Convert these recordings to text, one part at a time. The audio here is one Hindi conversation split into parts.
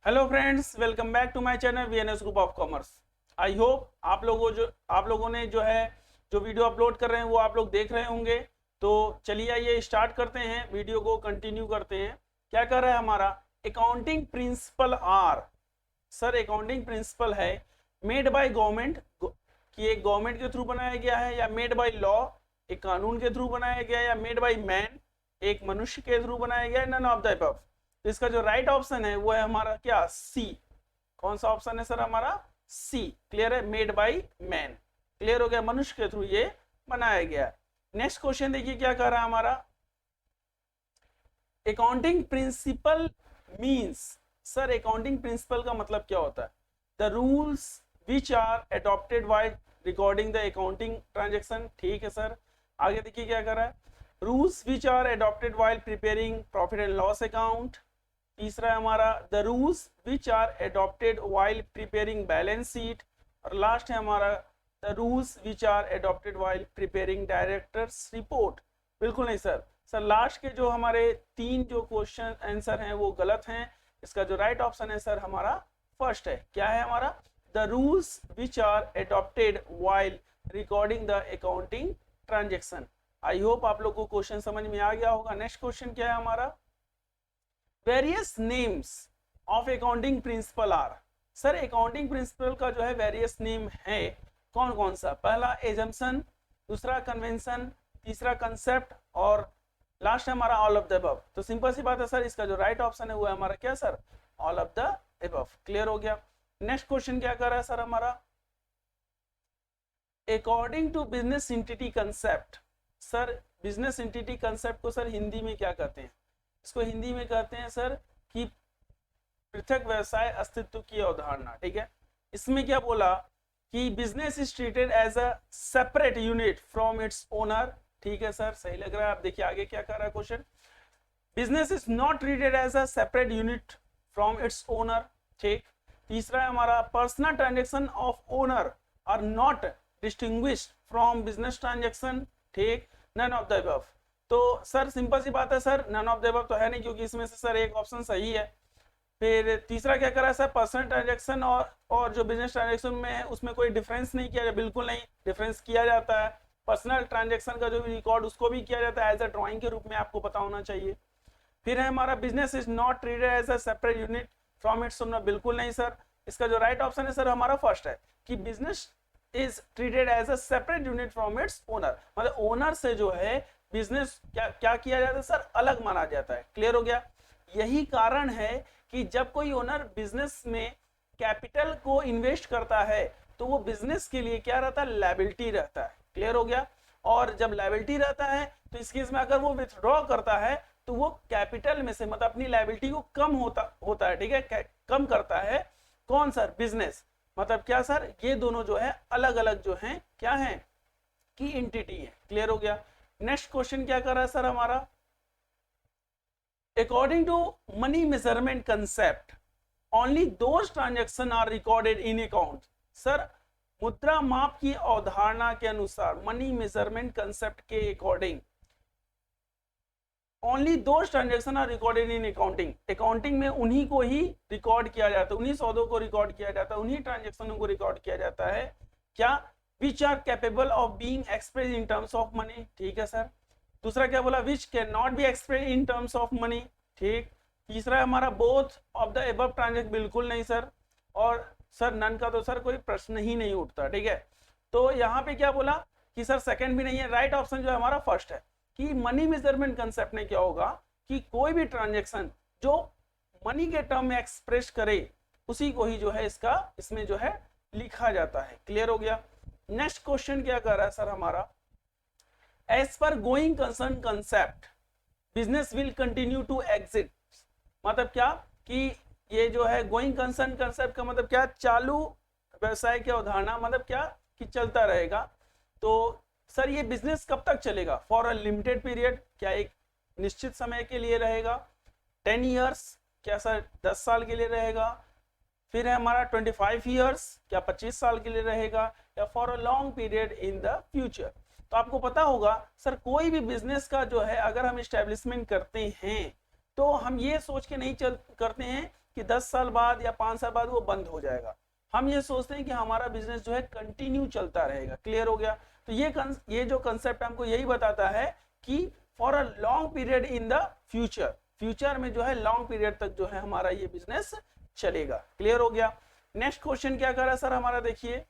Hello friends, welcome back to my channel VNS group of commerce. I hope आप लोगों ने जो वीडियो अपलोड कर रहे हैं वो आप लोग देख रहे होंगे। तो चलिए आइए स्टार्ट करते हैं, वीडियो को कंटिन्यू करते हैं। क्या कर रहा है हमारा accounting principle are. Sir accounting principle है मेड बाय गवर्नमेंट, कि एक गवर्नमेंट के थ्रू बनाया गया है, या मेड बाय लॉ एक कानून के थ्रू बनाया गया है, या मेड बाय मैन एक मनुष्य के थ्रू बनाया गया है, नन ऑफ द अबव। तो इसका जो राइट ऑप्शन है वो है हमारा क्या, सी। कौन सा ऑप्शन है सर हमारा, सी। क्लियर है, मेड बाय मैन। क्लियर हो गया, मनुष्य के थ्रू ये बनाया गया। नेक्स्ट क्वेश्चन देखिए क्या कर रहा है हमारा, accounting principle means. Sir accounting principle का मतलब क्या होता है, the rules which are adopted while recording the accounting transaction. ठीक है सर, आगे देखिए क्या कर रहा है, rules which are adopted while preparing profit and loss account. तीसरा है हमारा the rules which are adopted while preparing balance sheet. और लास्ट है हमारा the rules which are adopted while preparing directors report. बिल्कुल नहीं सर, लास्ट के जो हमारे तीन जो क्वेश्चन आंसर हैं वो गलत हैं। इसका जो राइट ऑप्शन है सर हमारा फर्स्ट है। क्या है हमारा, the rules which are adopted while recording the accounting transaction. I hope आप लोग को क्वेश्चन समझ में आ गया होगा। नेक्स्ट क्वेश्चन क्या है हमारा, various names of accounting principle are. Sir accounting principle का जो है वेरियस नेम है, कौन कौन सा, पहला एजम्पशन, दूसरा कन्वेंशन, तीसरा कंसेप्ट और लास्ट है हमारा ऑल ऑफ द अबव। तो सिंपल सी बात है सर, इसका जो राइट ऑप्शन है वो है हमारा क्या sir, all of the above. Clear हो गया। नेक्स्ट क्वेश्चन क्या कर रहा है सर हमारा, according to business entity concept. Sir business entity concept को सर हिंदी में क्या कहते हैं, इसको हिंदी में कहते हैं सर कि पृथक व्यवसाय अस्तित्व की अवधारणा। ठीक है, इसमें क्या बोला कि business is treated as a separate unit from its owner. ठीक है सर, सही लग रहा है। आप देखिए आगे क्या कर रहा है question, business is not treated as a separate unit from its owner. ठीक, तीसरा है हमारा personal transaction of owner are not distinguished from business transaction. ठीक, नन ऑफ द अबव। तो सर सिंपल सी बात है sir, none of the above तो है नहीं, क्योंकि इसमें से सर एक ऑप्शन सही है। फिर तीसरा क्या करा है सर, पर्सनल ट्रांजैक्शन और जो बिजनेस ट्रांजैक्शन में है उसमें कोई डिफरेंस नहीं किया जाता, बिल्कुल नहीं डिफरेंस किया जाता है। पर्सनल ट्रांजैक्शन का जो भी रिकॉर्ड उसको भी किया जाता है एज अ ड्राइंग के रूप में, आपको पता होना चाहिए। फिर है हमारा business is not treated as a separate unit from its owner. बिल्कुल नहीं सर, इसका जो राइट ऑप्शन है सर हमारा फर्स्ट है कि business is treated as a separate unit from its owner. मतलब ओनर से जो है बिजनेस क्या किया जाता है सर, अलग माना जाता है। क्लियर हो गया। यही कारण है कि जब कोई ओनर बिजनेस में कैपिटल को इन्वेस्ट करता है तो वो बिजनेस के लिए क्या रहता है, लायबिलिटी रहता है। क्लियर हो गया। और जब लायबिलिटी रहता है तो इस केस में अगर वो विथड्रॉ करता है तो वो कैपिटल में से मतलब अपनी लायबिलिटी को कम होता है। ठीक है, कम करता है कौन सर, बिजनेस। मतलब क्या सर, ये दोनों जो है अलग अलग जो है क्या है की एंटिटी है। क्लियर हो गया। नेक्स्ट क्वेश्चन क्या कर रहा है सर हमारा, according to money measurement concept only those transaction are recorded in account. Sir मुद्रा माप की अवधारणा के अनुसार, मनी मेजरमेंट कंसेप्ट के according only those transaction are recorded in accounting. Accounting में उन्हीं को ही रिकॉर्ड किया जाता है, उन्हीं सौदों को रिकॉर्ड किया जाता है, उन्हीं ट्रांजैक्शनों को रिकॉर्ड किया जाता है। क्या, which are capable of being express in terms of money. ठीक है सर। दूसरा क्या बोला, which can not be express in terms of money. ठीक। तीसरा है हमारा both of the above transaction. बिल्कुल नहीं सर। और सर नन का तो सर कोई प्रश्न ही नहीं उठता। ठीक है, तो यहाँ पे क्या बोला कि सर सेकंड भी नहीं है। राइट ऑप्शन जो है हमारा फर्स्ट है कि मनी मेजरमेंट कंसेप्ट में क्या होगा कि कोई भी ट्रांजैक्शन जो मनी के टर्म में एक्सप्रेस करे उसी को ही जो है इसमें जो है लिखा जाता है। क्लियर हो गया। नेक्स्ट क्वेश्चन क्या कर रहा है सर हमारा, as per going concern concept business will continue to exit. मतलब क्या कि ये जो है गोइंग कंसर्न कंसेप्ट का मतलब क्या, चालू व्यवसाय की अवधारणा, मतलब क्या कि चलता रहेगा। तो सर ये बिजनेस कब तक चलेगा, फॉर अ लिमिटेड पीरियड, क्या एक निश्चित समय के लिए रहेगा, 10 ईयर्स, क्या सर 10 साल के लिए रहेगा, फिर है हमारा 25 ईयर्स, क्या 25 साल के लिए रहेगा, या for a long period in the future. तो आपको पता होगा सर, कोई भी बिजनेस का जो है अगर हम इस्टेब्लिशमेंट करते हैं तो हम ये सोच के नहीं करते हैं कि 10 साल बाद या 5 साल बाद वो बंद हो जाएगा। हम ये सोचते हैं कि हमारा बिजनेस जो है कंटिन्यू चलता रहेगा। क्लियर हो गया? तो ये जो कंसेप्ट हमको यही बताता है कि for a long period in the future में जो है लॉन्ग पीरियड तक जो है हमारा ये बिजनेस चलेगा। क्लियर हो गया? नेक्स्ट क्वेश्चन क्या कर रहा है सर हमारा, देखिए,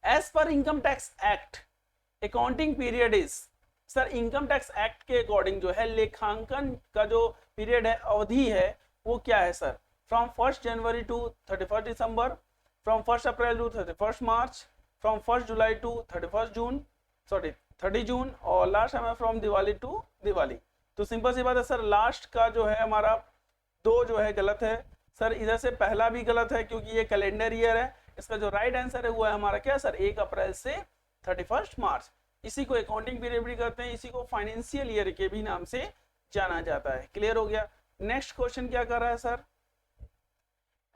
as per income tax act accounting period is, sir income tax act के अकॉर्डिंग जो है लेखांकन का जो पीरियड है, अवधि है, वो क्या है sir? From 1 January to 31 December, from 1 April to 31 March, from 1 July to 31 June, sorry 30 June, और लास्ट है फ्रॉम दिवाली टू दिवाली। तो सिंपल सी बात है सर, लास्ट का जो है हमारा 2 जो है गलत है सर, इधर से पहला भी गलत है क्योंकि ये कैलेंडर ईयर है। इसका जो राइट आंसर है वो है हमारा क्या सर, 1 अप्रैल से 31 मार्च। इसी को अकाउंटिंग पीरियड भी कहते हैं, इसी को फाइनेंशियल ईयर के भी नाम से जाना जाता है। क्लियर हो गया? नेक्स्ट क्वेश्चन क्या कर रहा है sir,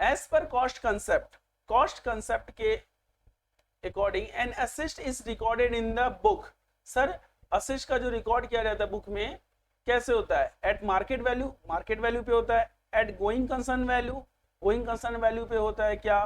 as per cost concept के according an asset is recorded in the book. Sir asset का जो रिकॉर्ड किया जाता है बुक में कैसे होता है? एट मार्केट वैल्यू पे होता है, एट गोइंग कंसर्न वैल्यू पे होता है क्या?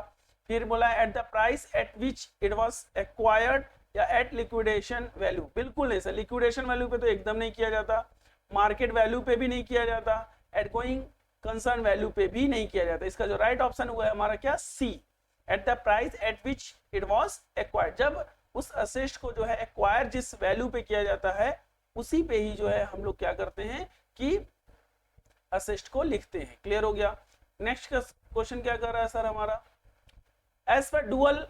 फिर बोला eight the price at which it was acquired, या एट लिक्विडेशन वैल्यू? बिल्कुल नहीं सर, लिक्विडेशन वैल्यू पे तो एकदम नहीं किया जाता, मार्केट वैल्यू पे भी नहीं किया जाता, एट गोइंग कंसर्न वैल्यू पे भी नहीं किया जाता। इसका जो राइट ऑप्शन हुआ है हमारा क्या, C, at the price at which it was acquired. जब उस असेस्ट को जो है एक्वायर जिस वैल्यू पे किया जाता है उसी पे ही जो है हम लोग क्या करते हैं कि असेस्ट को लिखते हैं। क्लियर हो गया? नेक्स्ट क्वेश्चन क्या कर रहा है सर हमारा, as per dual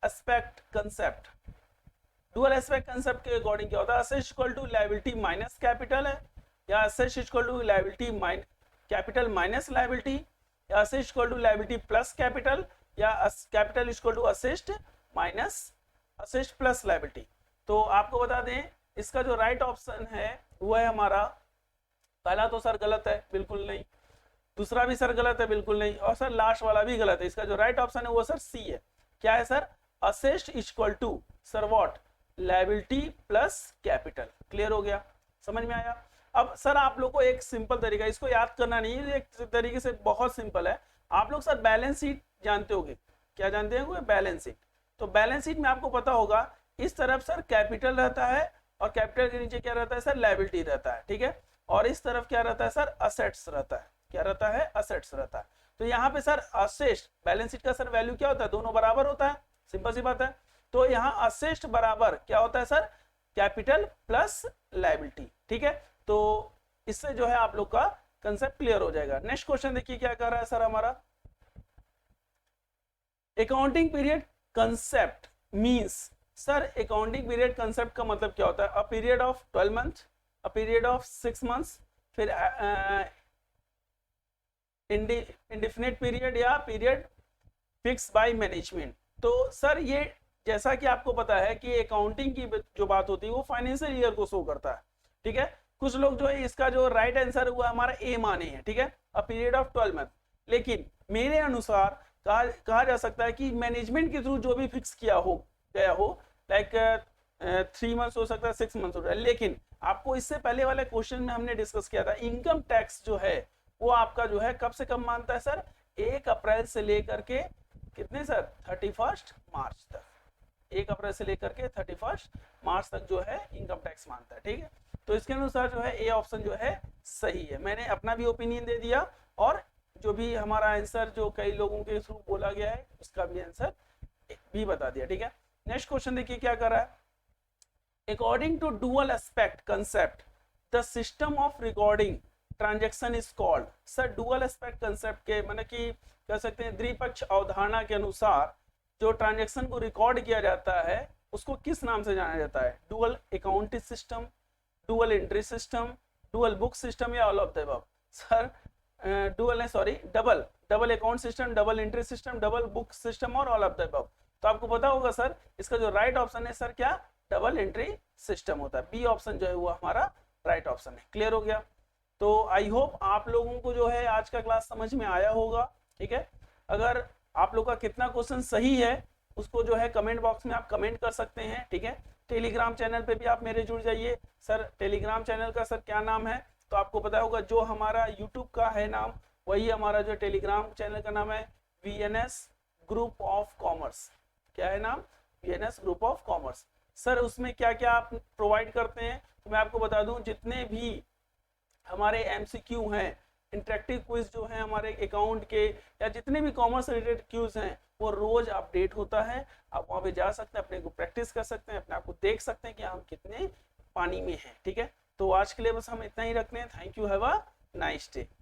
aspect concept के अकॉर्डिंग क्या होता है? Asset equal to liability minus capital है, या asset equal to liability capital minus liability, या asset equal to liability plus capital, या capital equal to asset minus asset plus liability. तो आपको बता दें इसका जो राइट ऑप्शन है वो है हमारा, पहला तो सर गलत है, बिल्कुल नहीं, दूसरा भी सर गलत है, बिल्कुल नहीं, और सर लास्ट वाला भी गलत है। इसका जो राइट ऑप्शन है वो सर सी है। क्या है sir? Asset equal to sir what, liability plus capital. Clear हो गया? समझ में आया? अब सर आप लोग को एक सिंपल तरीका, इसको याद करना नहीं है, एक तरीके से बहुत सिंपल है। आप लोग सर बैलेंस शीट जानते होंगे, क्या जानते होंगे? Balance sheet. तो बैलेंस शीट में आपको पता होगा इस तरफ सर कैपिटल रहता है और कैपिटल के नीचे क्या रहता है सर, लायबिलिटी रहता है, ठीक है, और इस तरफ क्या रहता है सर, असेट्स रहता है। क्या रहता है? असेट्स रहता है। तो यहाँ पे सर असेट्स, बैलेंस शीट का सर वैल्यू क्या होता है, दोनों बराबर होता है, सिंपल सी बात है। तो यहाँ असेट्स बराबर क्या होता है सर, कैपिटल प्लस लायबिलिटी, ठीक है। तो इससे जो है आप लोग का कंसेप्ट क्लियर हो जाएगा। नेक्स्ट क्वेश्चन देखिए क्या कर रहा है सर हमारा, accounting period concept means, sir accounting period concept का मतलब क्या होता है? A period of 12 month, a period of 6 months, फिर इंडेफिनिट पीरियड, या पीरियड फिक्स बाय मैनेजमेंट। तो सर ये जैसा कि आपको पता है कि अकाउंटिंग की जो बात होती है वो फाइनेंशियल ईयर को शो करता है, ठीक है। कुछ लोग जो है इसका जो राइट आंसर हुआ हमारा ए माने हैं, ठीक है, अ पीरियड ऑफ 12 मंथ। लेकिन मेरे अनुसार कहा जा सकता है कि मैनेजमेंट के थ्रू जो भी फिक्स किया गया हो, लाइक 3 मंथ्स हो सकता है, 6 मंथ्स हो सकता है। लेकिन आपको इससे पहले वाले क्वेश्चन में हमने डिस्कस किया था, इनकम टैक्स जो है वो आपका जो है कब से कब मानता है सर, 1 अप्रैल से लेकर के कितने सर, 31 मार्च तक। 1 अप्रैल से लेकर के 31 मार्च तक जो है इनकम टैक्स मानता है, ठीक है। तो इसके अनुसार जो है ए ऑप्शन जो है सही है। मैंने अपना भी ओपिनियन दे दिया और जो भी हमारा आंसर जो कई लोगों के थ्रू बोला गया है उसका भी आंसर भी बता दिया, ठीक है। नेक्स्ट क्वेश्चन देखिए क्या कर रहा है, according to dual aspect concept the system of recording transaction is called. Sir dual aspect concept के मतलब कि कह सकते हैं द्विपक्ष अवधारणा के अनुसार जो ट्रांजैक्शन को रिकॉर्ड किया जाता है उसको किस नाम से जाना जाता है? Dual account system, dual entry system, dual book system, या all of the above. Sir double account system, double entry system, double book system और ऑल ऑफ द अबव। तो आपको पता होगा सर इसका जो राइट ऑप्शन है सर क्या, डबल एंट्री सिस्टम होता है। बी ऑप्शन जो है वो हमारा राइट ऑप्शन है। क्लियर हो गया? तो आई होप आप लोगों को जो है आज का क्लास समझ में आया होगा, ठीक है। अगर आप लोग का कितना क्वेश्चन सही है उसको जो है कमेंट बॉक्स में आप कमेंट कर सकते हैं, ठीक है। टेलीग्राम चैनल पे भी आप मेरे जुड़ जाइए। सर टेलीग्राम चैनल का सर क्या नाम है? तो आपको पता होगा जो हमारा यूट्यूब का है नाम वही हमारा जो टेलीग्राम चैनल का नाम है VNS ग्रुप ऑफ कॉमर्स। क्या है नाम? VNS group of commerce. Sir उसमें क्या क्या आप प्रोवाइड करते हैं, तो मैं आपको बता दूं, जितने भी हमारे MCQ हैं, इंटरेक्टिव क्विज जो है हमारे अकाउंट के, या जितने भी कॉमर्स रिलेटेड क्यूज हैं, वो रोज अपडेट होता है। आप वहां पे जा सकते हैं, अपने को प्रैक्टिस कर सकते हैं, अपने आप को देख सकते हैं कि हम कितने पानी में हैं। ठीक है, तो आज के लिए बस हम इतना ही रखते हैं। Thank you, have a nice day.